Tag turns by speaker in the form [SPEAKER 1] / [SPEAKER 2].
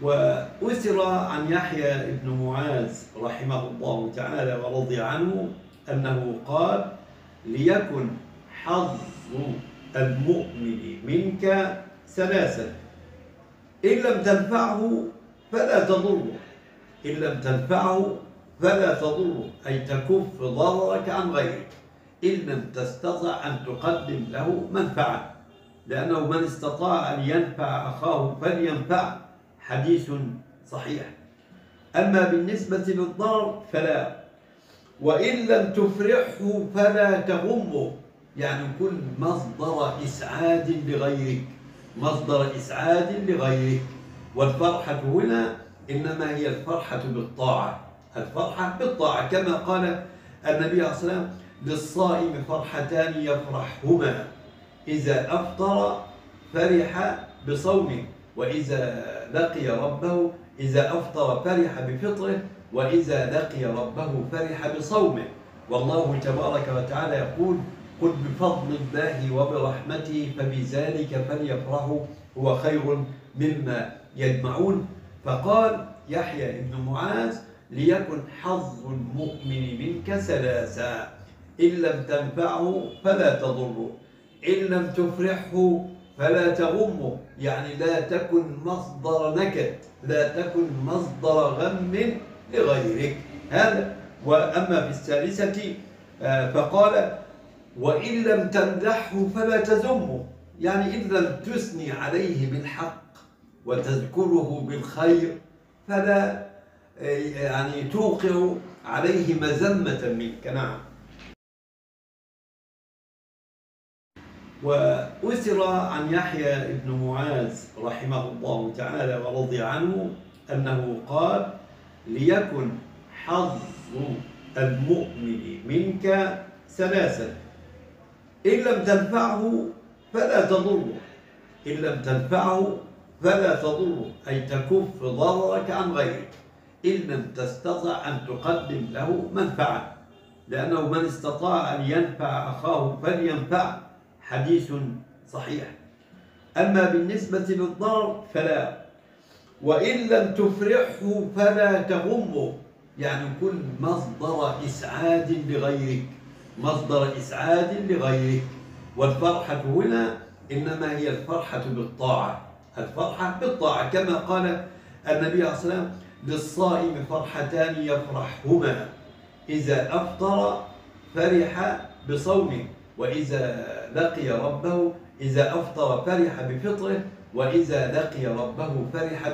[SPEAKER 1] وأسر عن يحيى بن معاذ رحمه الله تعالى ورضي عنه أنه قال: ليكن حظ المؤمن منك ثلاثة: إن لم تنفعه فلا تضره، إن لم تنفعه فلا تضره، أي تكف ضررك عن غيرك، إن لم تستطع أن تقدم له منفعة، لأنه من استطاع أن ينفع أخاه فلينفع، حديث صحيح. أما بالنسبة للضرر فلا، وإن لم تفرحه فلا تغمه، يعني كن مصدر إسعاد لغيرك، مصدر إسعاد لغيرك. والفرحة هنا إنما هي الفرحة بالطاعة، الفرحة بالطاعة، كما قال النبي عليه الصلاة والسلام: للصائم فرحتان يفرحهما، إذا أفطر فرح بصومه، وإذا لقي ربه، إذا أفطر فرح بفطره، وإذا لقي ربه فرح بصومه. والله تبارك وتعالى يقول: قل بفضل الله وبرحمته فبذلك فليفرحوا هو خير مما يجمعون. فقال يحيى بن معاذ: ليكن حظ المؤمن منك ثلاثة: إن لم تنفعه فلا تضره، إن لم تفرحه فلا تغمه، يعني لا تكن مصدر نكد، لا تكن مصدر غم لغيرك. هذا. وأما في الثالثة فقال: وإن لم تمدحه فلا تذمه، يعني إن لم تثني عليه بالحق وتذكره بالخير فلا يعني توقع عليه مذمة منك. نعم. وأسر عن يحيى بن معاذ رحمه الله تعالى ورضي عنه أنه قال: ليكن حظ المؤمن منك ثلاثة: إن لم تنفعه فلا تضره، إن لم تنفعه فلا تضره، أي تكف ضررك عن غيرك، إن لم تستطع أن تقدم له منفعة، لأنه من استطاع أن ينفع أخاه فلينفع، حديث صحيح. أما بالنسبة للضرر فلا، وإن لم تفرحه فلا تغمه، يعني كن مصدر إسعاد لغيرك، مصدر إسعاد لغيرك. والفرحة هنا إنما هي الفرحة بالطاعة، الفرحة بالطاعة، كما قال النبي عليه الصلاة والسلام: للصائم فرحتان يفرحهما، إذا أفطر فرح بصومه، وإذا لقي ربه، إذا أفطر فرح بفطره، وإذا لقي ربه فرح